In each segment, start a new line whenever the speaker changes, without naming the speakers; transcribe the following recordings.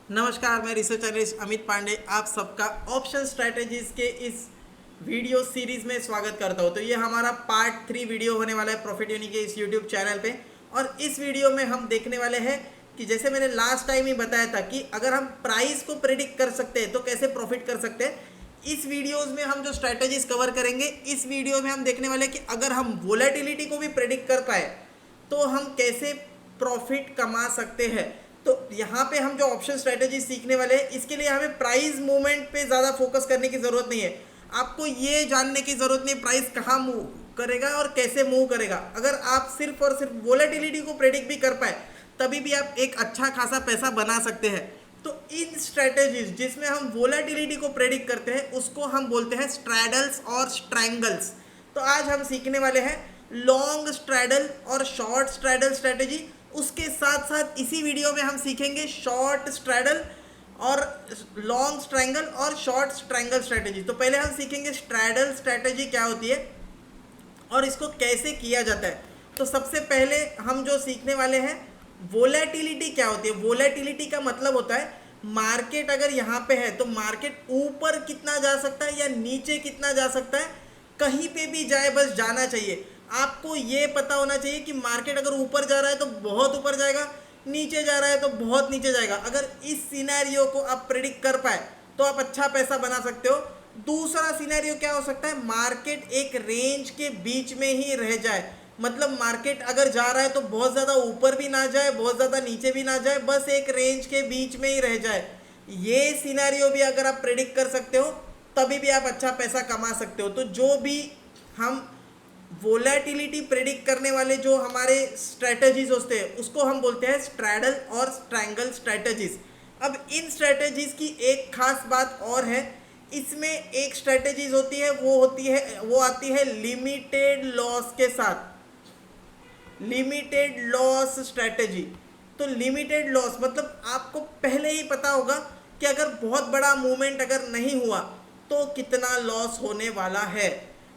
नमस्कार, मैं research analyst Amit Pandey आप सबका ऑप्शन स्ट्रैटेजीज के इस वीडियो सीरीज में स्वागत करता हूं। तो ये हमारा पार्ट 3 वीडियो होने वाला है प्रॉफिट यूनि के इस यूट्यूब चैनल पे। और इस वीडियो में हम देखने वाले हैं कि जैसे मैंने लास्ट टाइम ही बताया था कि अगर हम प्राइस को प्रेडिक्ट कर सकते हैं तो कैसे प्रॉफिट कर सकते हैं। इस वीडियोज में हम जो स्ट्रैटेजीज कवर करेंगे, इस वीडियो में हम देखने वाले हैं कि अगर हम वोलेटिलिटी को भी प्रेडिक्ट कर पाए तो हम कैसे प्रॉफिट कमा सकते हैं। तो यहाँ पे हम जो ऑप्शन स्ट्रेटेजी सीखने वाले हैं, इसके लिए हमें प्राइस मूवमेंट पे ज़्यादा फोकस करने की ज़रूरत नहीं है। आपको ये जानने की ज़रूरत नहीं प्राइस कहाँ मूव करेगा और कैसे मूव करेगा। अगर आप सिर्फ और सिर्फ वोलेटिलिटी को प्रेडिक्ट भी कर पाए तभी भी आप एक अच्छा खासा पैसा बना सकते हैं। तो इन स्ट्रेटेजीज जिसमें हम वोलेटिलिटी को प्रेडिक्ट करते हैं उसको हम बोलते हैं स्ट्रैडल्स और स्ट्रैंगल्स। तो आज हम सीखने वाले हैं लॉन्ग स्ट्रैडल और शॉर्ट स्ट्रैडल स्ट्रेटेजी। उसके साथ साथ इसी वीडियो में हम सीखेंगे शॉर्ट स्ट्रैडल और लॉन्ग स्ट्रैंगल और शॉर्ट स्ट्रैंगल स्ट्रेटेजी। तो पहले हम सीखेंगे स्ट्रैडल स्ट्रेटेजी क्या होती है और इसको कैसे किया जाता है। तो सबसे पहले हम जो सीखने वाले हैं वोलेटिलिटी क्या होती है। वोलेटिलिटी का मतलब होता है मार्केट अगर यहाँ पे है तो मार्केट ऊपर कितना जा सकता है या नीचे कितना जा सकता है, कहीं पे भी जाए बस जाना चाहिए। आपको ये पता होना चाहिए कि मार्केट अगर ऊपर जा रहा है तो बहुत ऊपर जाएगा, नीचे जा रहा है तो बहुत नीचे जाएगा। अगर इस सिनेरियो को आप प्रेडिक्ट कर पाए तो आप अच्छा पैसा बना सकते हो। दूसरा सिनेरियो क्या हो सकता है, मार्केट एक रेंज के बीच में ही रह जाए। मतलब मार्केट अगर जा रहा है तो बहुत ज़्यादा ऊपर भी ना जाए, बहुत ज़्यादा नीचे भी ना जाए, बस एक रेंज के बीच में ही रह जाए। ये सिनेरियो भी अगर आप प्रेडिक्ट कर सकते हो तभी भी आप अच्छा पैसा कमा सकते हो। तो जो भी हम वोलेटिलिटी प्रेडिक्ट करने वाले जो हमारे स्ट्रेटजीज होते हैं उसको हम बोलते हैं स्ट्रैडल और स्ट्रैंगल स्ट्रेटजीज। अब इन स्ट्रेटजीज की एक खास बात और है, इसमें एक स्ट्रेटजीज होती है वो आती है लिमिटेड लॉस के साथ, लिमिटेड लॉस स्ट्रेटजी। तो लिमिटेड लॉस मतलब आपको पहले ही पता होगा कि अगर बहुत बड़ा मूवमेंट अगर नहीं हुआ तो कितना लॉस होने वाला है।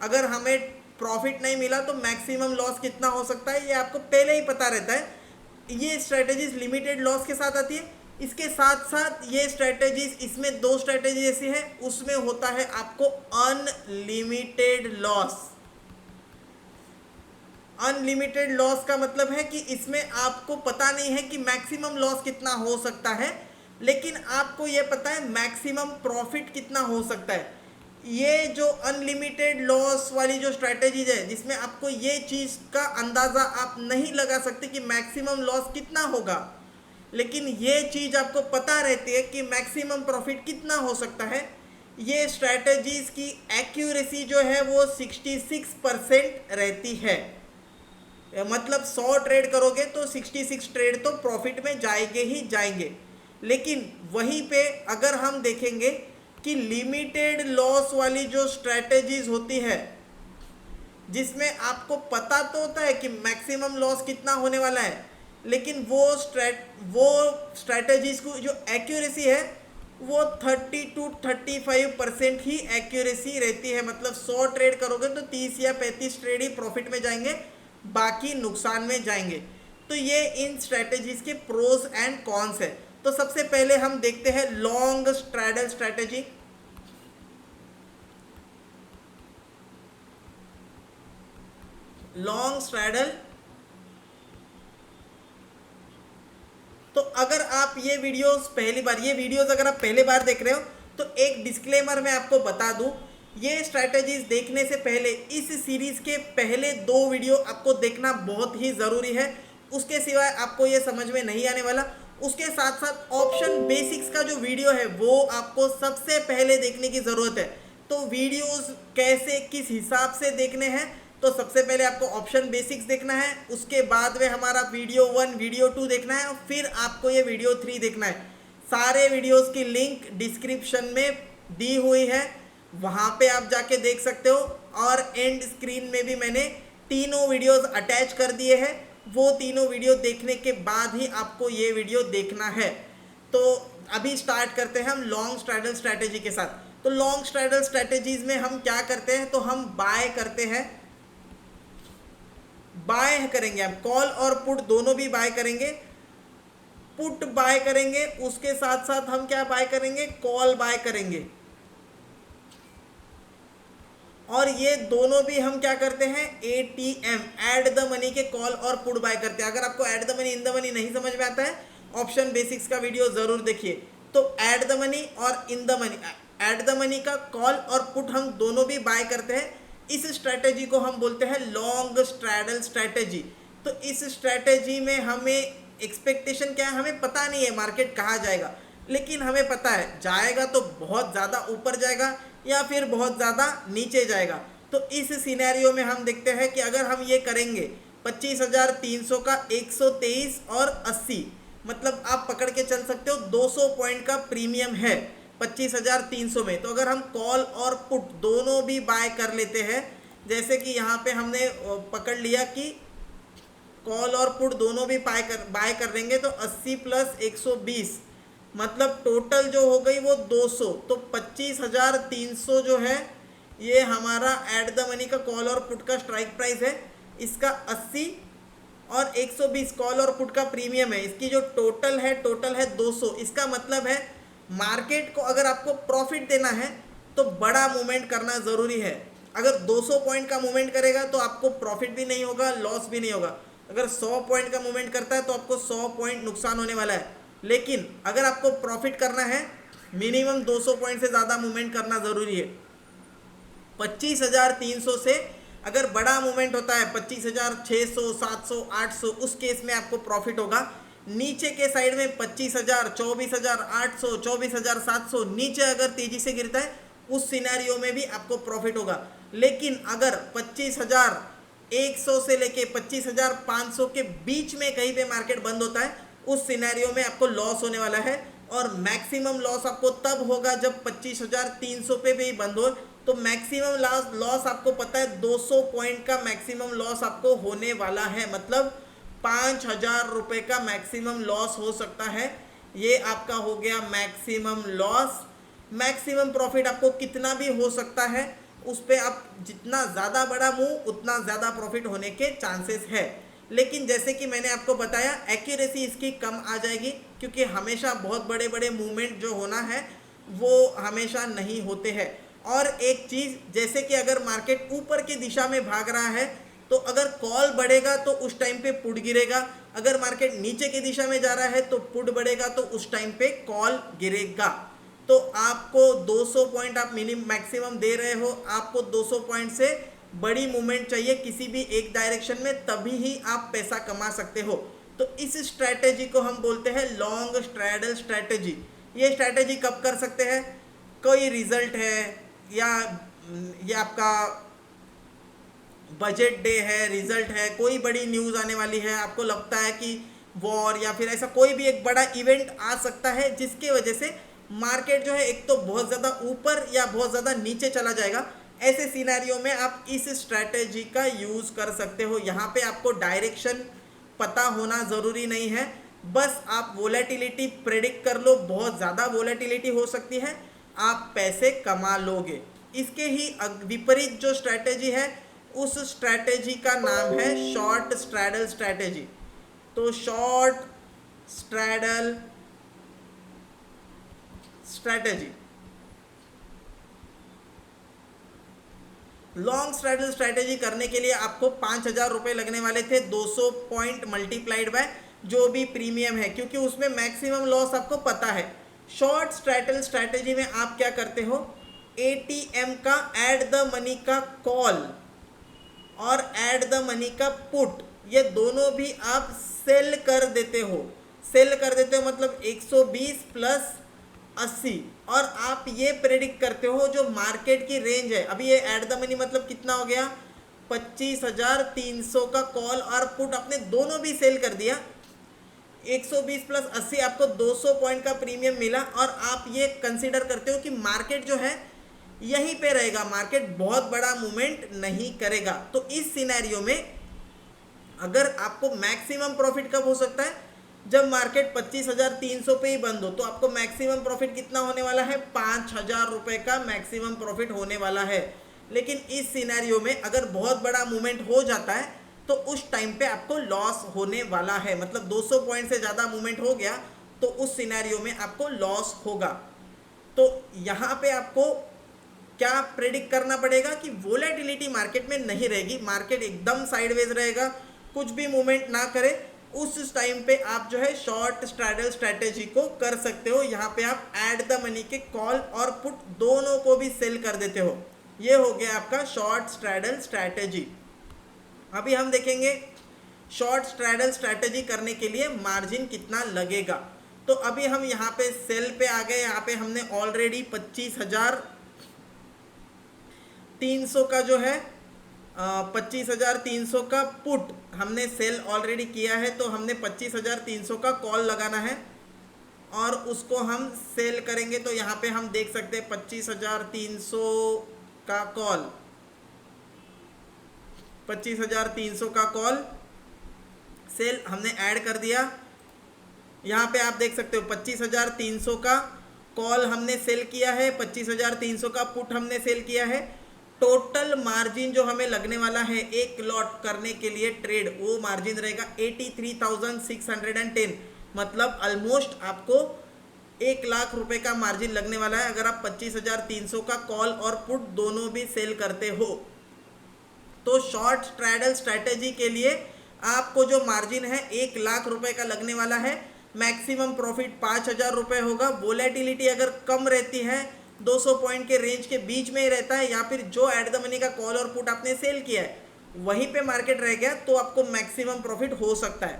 अगर हमें प्रॉफिट नहीं मिला तो मैक्सिमम लॉस कितना हो सकता है, ये आपको पहले ही पता रहता है। ये स्ट्रेटजीज लिमिटेड लॉस के साथ आती है। इसके साथ साथ ये स्ट्रेटजीज, इसमें दो स्ट्रेटजी ऐसी है, उसमें होता है आपको अनलिमिटेड लॉस। अनलिमिटेड लॉस का मतलब है कि इसमें आपको पता नहीं है कि मैक्सिमम लॉस कितना हो सकता है, लेकिन आपको यह पता है मैक्सिमम प्रॉफिट कितना हो सकता है। ये जो अनलिमिटेड लॉस वाली जो स्ट्रैटेजीज है जिसमें आपको ये चीज़ का अंदाज़ा आप नहीं लगा सकते कि मैक्सिमम लॉस कितना होगा, लेकिन ये चीज़ आपको पता रहती है कि मैक्सिमम प्रॉफिट कितना हो सकता है। ये स्ट्रैटेजीज की एक्यूरेसी जो है वो 66% रहती है। मतलब 100 ट्रेड करोगे तो 66 ट्रेड तो प्रॉफिट में जाएंगे ही जाएंगे। लेकिन वहीं पे अगर हम देखेंगे कि लिमिटेड लॉस वाली जो स्ट्रैटेजीज होती है जिसमें आपको पता तो होता है कि मैक्सिमम लॉस कितना होने वाला है, लेकिन वो स्ट्रैटेजीज को जो एक्यूरेसी है वो 30 to 35% ही एक्यूरेसी रहती है। मतलब 100 ट्रेड करोगे तो 30 या 35 ट्रेड ही प्रॉफिट में जाएंगे, बाकी नुकसान में जाएंगे। तो ये इन स्ट्रैटेजीज के प्रोज एंड कॉन्स है। तो सबसे पहले हम देखते हैं long straddle strategy. Long straddle, तो अगर आप ये वीडियोस अगर आप पहली बार देख रहे हो तो एक डिस्क्लेमर मैं आपको बता दूं, ये स्ट्रैटेजीज देखने से पहले इस सीरीज के पहले 2 वीडियो आपको देखना बहुत ही ज़रूरी है। उसके सिवाय आपको ये समझ में नहीं आने वाला। उसके साथ साथ ऑप्शन बेसिक्स का जो वीडियो है वो आपको सबसे पहले देखने की ज़रूरत है। तो वीडियोस कैसे किस हिसाब से देखने हैं, तो सबसे पहले आपको ऑप्शन बेसिक्स देखना है, उसके बाद में हमारा वीडियो 1 वीडियो 2 देखना है और फिर आपको ये वीडियो 3 देखना है। सारे वीडियोस की लिंक डिस्क्रिप्शन में दी हुई है, वहाँ पे आप जाके देख सकते हो। और एंड स्क्रीन में भी मैंने तीनों वीडियोस अटैच कर दिए हैं, वो तीनों वीडियो देखने के बाद ही आपको ये वीडियो देखना है। तो अभी स्टार्ट करते हैं हम लॉन्ग स्ट्रैडल स्ट्रैटेजी के साथ। तो लॉन्ग स्ट्रैडल स्ट्रैटेजीज में हम क्या करते हैं, तो हम बाय करते हैं, बाय करेंगे, हम कॉल और पुट दोनों भी बाय करेंगे। पुट बाय करेंगे, उसके साथ साथ हम क्या बाय करेंगे, कॉल बाय करेंगे। और ये दोनों भी हम क्या करते हैं, एटीएम ऐड द मनी के कॉल और पुट बाय करते हैं। अगर आपको add the money in the money नहीं समझ में आता है, ऑप्शन बेसिक्स का वीडियो जरूर देखिए। तो ऐड द मनी और in the money, add the money का कॉल और पुट हम दोनों भी बाय करते हैं। इस स्ट्रैटेजी को हम बोलते हैं लॉन्ग स्ट्रैडल स्ट्रैटेजी। तो इस स्ट्रैटेजी में हमें एक्सपेक्टेशन क्या है, हमें पता नहीं है मार्केट कहाँ जाएगा, लेकिन हमें पता है जाएगा तो बहुत ज़्यादा ऊपर जाएगा या फिर बहुत ज़्यादा नीचे जाएगा। तो इस सिनेरियो में हम देखते हैं कि अगर हम ये करेंगे 25,300 का 123 और 80, मतलब आप पकड़ के चल सकते हो 200 पॉइंट का प्रीमियम है 25,300 में। तो अगर हम कॉल और पुट दोनों भी बाय कर लेते हैं, जैसे कि यहाँ पे हमने पकड़ लिया कि कॉल और पुट दोनों भी बाय कर लेंगे, तो 80 प्लस 120 मतलब टोटल जो हो गई वो 200। तो 25,300 जो है ये हमारा एट द मनी का कॉल और पुट का स्ट्राइक प्राइस है। इसका 80 और 120 कॉल और पुट का प्रीमियम है। इसकी जो टोटल है 200। इसका मतलब है मार्केट को अगर आपको प्रॉफिट देना है तो बड़ा मूवमेंट करना ज़रूरी है। अगर 200 पॉइंट का मूवमेंट करेगा तो आपको प्रॉफिट भी नहीं होगा, लॉस भी नहीं होगा। अगर 100 पॉइंट का मूवमेंट करता है तो आपको 100 पॉइंट नुकसान होने वाला है। लेकिन अगर आपको प्रॉफिट करना है, मिनिमम 200 पॉइंट से ज़्यादा मूवमेंट करना ज़रूरी है। 25,300 से अगर बड़ा मूवमेंट होता है 25,600, 700, 800, उस केस में आपको प्रॉफिट होगा। नीचे के साइड में 25,000, 24,800, 24,700 नीचे अगर तेजी से गिरता है उस सिनेरियो में भी आपको प्रॉफिट होगा। लेकिन अगर 25,100 से लेके 25,500 के बीच में कहीं पे मार्केट बंद होता है, उस सिनेरियो में आपको लॉस होने वाला है। और मैक्सिमम लॉस आपको तब होगा जब 25,300 पे भी बंद हो। तो मैक्सिमम लॉस आपको पता है 200 पॉइंट का मैक्सिमम लॉस आपको होने वाला है, मतलब 5,000 रुपये का मैक्सिमम लॉस हो सकता है। ये आपका हो गया मैक्सिमम लॉस। मैक्सिमम प्रॉफिट आपको कितना भी हो सकता है, उस पर आप जितना ज़्यादा बड़ा मूव उतना ज़्यादा प्रॉफिट होने के चांसेस है। लेकिन जैसे कि मैंने आपको बताया एक्यूरेसी इसकी कम आ जाएगी, क्योंकि हमेशा बहुत बड़े बड़े मूवमेंट जो होना है वो हमेशा नहीं होते हैं। और एक चीज़, जैसे कि अगर मार्केट ऊपर की दिशा में भाग रहा है तो अगर कॉल बढ़ेगा तो उस टाइम पे पुट गिरेगा, अगर मार्केट नीचे की दिशा में जा रहा है तो पुट बढ़ेगा तो उस टाइम पे कॉल गिरेगा। तो आपको 200 पॉइंट आप मैक्सिमम दे रहे हो, आपको 200 पॉइंट से बड़ी मूवमेंट चाहिए किसी भी एक डायरेक्शन में, तभी ही आप पैसा कमा सकते हो। तो इस स्ट्रैटेजी को हम बोलते हैं लॉन्ग स्ट्रैडल स्ट्रैटेजी। ये स्ट्रैटेजी कब कर सकते हैं, कोई रिजल्ट है या ये आपका बजट डे है, रिजल्ट है, कोई बड़ी न्यूज़ आने वाली है, आपको लगता है कि वॉर या फिर ऐसा कोई भी एक बड़ा इवेंट आ सकता है जिसके वजह से मार्केट जो है एक तो बहुत ज़्यादा ऊपर या बहुत ज़्यादा नीचे चला जाएगा। ऐसे सिनेरियो में आप इस स्ट्रैटेजी का यूज़ कर सकते हो। यहाँ पे आपको डायरेक्शन पता होना ज़रूरी नहीं है, बस आप वोलेटिलिटी प्रेडिक्ट कर लो, बहुत ज़्यादा वोलेटिलिटी हो सकती है, आप पैसे कमा लोगे। इसके ही विपरीत जो स्ट्रैटेजी है उस स्ट्रैटेजी का नाम है शॉर्ट स्ट्रैडल स्ट्रैटेजी। तो short straddle strategy, long straddle strategy करने के लिए आपको 5,000 रुपये लगने वाले थे, 200 पॉइंट मल्टीप्लाइड बाय जो भी प्रीमियम है, क्योंकि उसमें मैक्सिमम लॉस आपको पता है। शॉर्ट स्ट्रैडल स्ट्रैटेजी में आप क्या करते हो, एटीएम का एड द मनी का कॉल और एड द मनी का पुट, ये दोनों भी आप सेल कर देते हो। सेल कर देते हो मतलब 120 प्लस 80, और आप ये प्रेडिक्ट करते हो जो मार्केट की रेंज है। अभी ये एट द मनी मतलब कितना हो गया, 25,300 का कॉल और पुट आपने दोनों भी सेल कर दिया। 120 प्लस 80 आपको 200 पॉइंट का प्रीमियम मिला, और आप ये कंसिडर करते हो कि मार्केट जो है यहीं पे रहेगा, मार्केट बहुत बड़ा मूवमेंट नहीं करेगा। तो इस सिनेरियो में अगर आपको मैक्सिमम प्रॉफिट कब हो सकता है, जब मार्केट 25,300 पे ही बंद हो, तो आपको मैक्सिमम प्रॉफिट कितना होने वाला है, 5,000 रुपये का मैक्सिमम प्रॉफिट होने वाला है। लेकिन इस सिनेरियो में अगर बहुत बड़ा मूवमेंट हो जाता है तो उस टाइम पे आपको लॉस होने वाला है। मतलब 200 पॉइंट से ज़्यादा मूवमेंट हो गया तो उस सिनेरियो में आपको लॉस होगा। तो यहाँ पे आपको क्या प्रेडिक्ट करना पड़ेगा कि वोलेटिलिटी मार्केट में नहीं रहेगी, मार्केट एकदम साइडवेज रहेगा, कुछ भी मूवमेंट ना करे। उस टाइम पे आप जो है शॉर्ट स्ट्रैडल स्ट्रैटेजी को कर सकते हो। यहाँ पे आप एट द मनी के कॉल और पुट दोनों को भी सेल कर देते हो। ये हो गया आपका शॉर्ट स्ट्रैडल स्ट्रैटेजी। अभी हम देखेंगे शॉर्ट स्ट्रैडल स्ट्रैटेजी करने के लिए मार्जिन कितना लगेगा। तो अभी हम यहाँ पे सेल पे आ गए। यहाँ पे हमने ऑलरेडी 25,300 का जो है 25,300 का पुट हमने सेल ऑलरेडी किया है। तो हमने 25,300 का कॉल लगाना है और उसको हम सेल करेंगे। तो यहाँ पे हम देख सकते हैं 25,300 का कॉल, 25,300 का कॉल सेल हमने ऐड कर दिया। यहाँ पे आप देख सकते हो 25,300 का कॉल हमने सेल किया है, 25,300 का पुट हमने सेल किया है। टोटल मार्जिन जो हमें लगने वाला है एक लॉट करने के लिए ट्रेड, वो मार्जिन रहेगा 83,610। मतलब ऑलमोस्ट आपको 1 लाख रुपए का मार्जिन लगने वाला है अगर आप 25,300 का कॉल और पुट दोनों भी सेल करते हो। तो शॉर्ट स्ट्रैडल स्ट्रैटेजी के लिए आपको जो मार्जिन है 1 लाख रुपए का लगने वाला है। मैक्सिमम प्रॉफिट 5,000 रुपए होगा। वोलेटिलिटी अगर कम रहती है, 200 पॉइंट के रेंज के बीच में ही रहता है, या फिर जो एट द मनी का कॉल और पुट आपने सेल किया है वहीं पे मार्केट रह गया, तो आपको मैक्सिमम प्रॉफिट हो सकता है।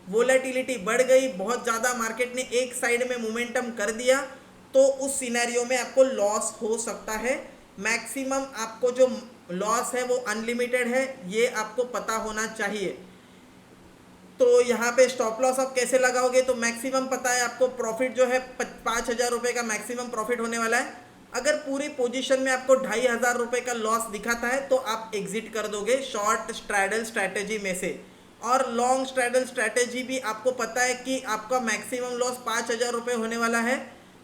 वोलेटिलिटी बढ़ गई, बहुत ज़्यादा मार्केट ने एक साइड में मोमेंटम कर दिया, तो उस सिनेरियो में आपको लॉस हो सकता है। मैक्सिमम आपको जो लॉस है वो अनलिमिटेड है, ये आपको पता होना चाहिए। तो यहाँ पे स्टॉप लॉस आप कैसे लगाओगे, तो मैक्सिमम पता है आपको प्रॉफिट जो है 5,000 रुपये का मैक्सिमम प्रॉफिट होने वाला है। अगर पूरी पोजीशन में आपको 2,500 रुपये का लॉस दिखाता है तो आप एग्जिट कर दोगे शॉर्ट स्ट्रैडल स्ट्रैटेजी में से। और लॉन्ग स्ट्रैडल स्ट्रैटेजी भी आपको पता है कि आपका मैक्सिमम लॉस 5,000 रुपये होने वाला है,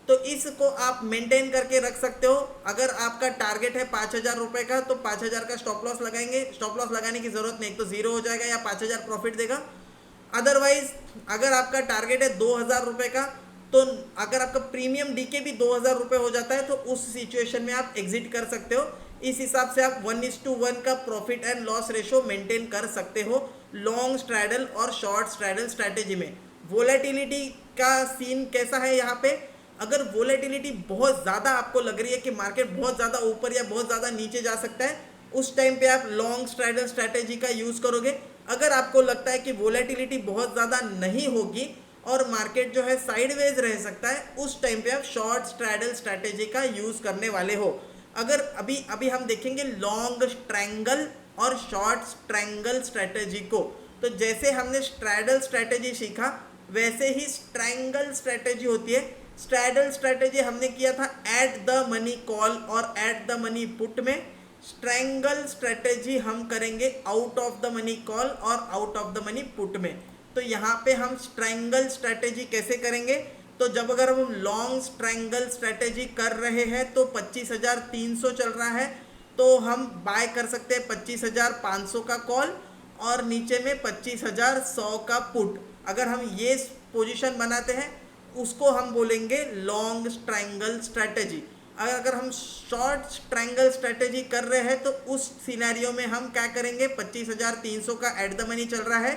तो इसको आप मेंटेन करके रख सकते हो। अगर आपका टारगेट है 5,000 रुपये का तो 5,000 का स्टॉप लॉस लगाएंगे। स्टॉप लॉस लगाने की ज़रूरत नहीं, एक तो ज़ीरो हो जाएगा या 5,000 प्रॉफिट देगा। अदरवाइज अगर आपका टारगेट है 2,000 रुपये का, तो अगर आपका प्रीमियम डीके भी 2,000 रुपये हो जाता है तो उस सिचुएशन में आप एग्जिट कर सकते हो। इस हिसाब से आप 1:1 का profit and loss ratio maintain कर सकते हो लॉन्ग स्ट्रैडल और शॉर्ट स्ट्रैडल स्ट्रैटेजी में। वोलेटिलिटी का सीन कैसा है यहाँ पे, अगर वोलेटिलिटी बहुत ज़्यादा आपको लग रही है कि मार्केट बहुत ज़्यादा ऊपर या बहुत ज़्यादा नीचे जा सकता है, उस टाइम पे आप लॉन्ग स्ट्रैडल स्ट्रैटेजी का यूज़ करोगे। अगर आपको लगता है कि वोलेटिलिटी बहुत ज़्यादा नहीं होगी और मार्केट जो है साइडवेज रह सकता है, उस टाइम पे आप शॉर्ट स्ट्रैडल स्ट्रैटेजी का यूज़ करने वाले हो। अगर अभी हम देखेंगे लॉन्ग स्ट्रैंगल और शॉर्ट स्ट्रैंगल स्ट्रैटेजी को, तो जैसे हमने स्ट्रैडल स्ट्रैटेजी सीखा वैसे ही स्ट्रैंगल स्ट्रैटेजी होती है। स्ट्रैडल स्ट्रैटेजी हमने किया था एट द मनी कॉल और एट द मनी पुट में। स्ट्रैंगल स्ट्रैटेजी हम करेंगे out of the money call और out of the money put में। तो यहाँ पे हम स्ट्रैंगल स्ट्रैटेजी कैसे करेंगे, तो जब अगर हम लॉन्ग स्ट्रैंगल स्ट्रैटेजी कर रहे हैं तो 25,300 चल रहा है, तो हम बाय कर सकते हैं 25,500 का कॉल और नीचे में 25,100 का पुट। अगर हम ये पोजीशन बनाते हैं उसको हम बोलेंगे लॉन्ग स्ट्रैंगल स्ट्रैटेजी। अगर हम शॉर्ट स्ट्रैंगल स्ट्रैटेजी कर रहे हैं तो उस सिनेरियो में हम क्या करेंगे, 25,300 का एट द मनी चल रहा है,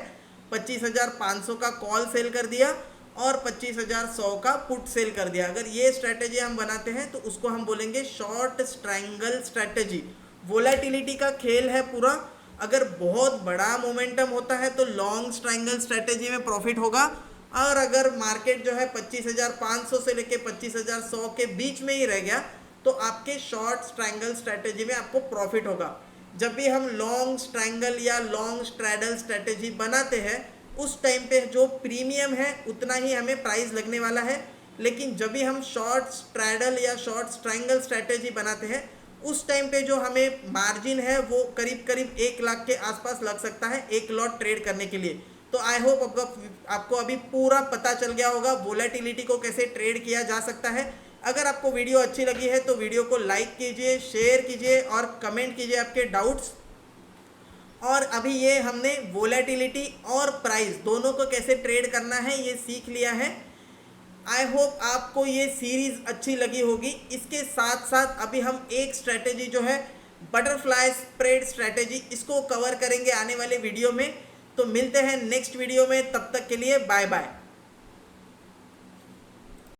25,500 का कॉल सेल कर दिया और 25,100 का पुट सेल कर दिया। अगर ये स्ट्रैटेजी हम बनाते हैं तो उसको हम बोलेंगे शॉर्ट स्ट्रैंगल स्ट्रैटेजी। वोलेटिलिटी का खेल है पूरा। अगर बहुत बड़ा मोमेंटम होता है तो लॉन्ग स्ट्रैंगल स्ट्रैटेजी में प्रॉफिट होगा, और अगर मार्केट जो है 25,500 से लेके 25,100 के बीच में ही रह गया तो आपके शॉर्ट स्ट्रैंगल स्ट्रैटेजी में आपको प्रॉफिट होगा। जब भी हम लॉन्ग स्ट्रैंगल या लॉन्ग स्ट्रैडल स्ट्रैटेजी बनाते हैं उस टाइम पे जो प्रीमियम है उतना ही हमें प्राइस लगने वाला है, लेकिन जब भी हम शॉर्ट स्ट्रैडल या शॉर्ट स्ट्रैंगल स्ट्रैटेजी बनाते हैं उस टाइम पे जो हमें मार्जिन है वो करीब करीब 1 लाख के आसपास लग सकता है एक लॉट ट्रेड करने के लिए। तो आई होप आपको अभी पूरा पता चल गया होगा वोलेटिलिटी को कैसे ट्रेड किया जा सकता है। अगर आपको वीडियो अच्छी लगी है तो वीडियो को लाइक कीजिए, शेयर कीजिए और कमेंट कीजिए आपके डाउट्स। और अभी ये हमने वोलेटिलिटी और प्राइस दोनों को कैसे ट्रेड करना है ये सीख लिया है। आई होप आपको ये सीरीज अच्छी लगी होगी। इसके साथ साथ अभी हम एक स्ट्रेटेजी जो है बटरफ्लाई स्प्रेड स्ट्रेटेजी, इसको कवर करेंगे आने वाले वीडियो में। तो मिलते हैं नेक्स्ट वीडियो में, तब तक के लिए बाय बाय।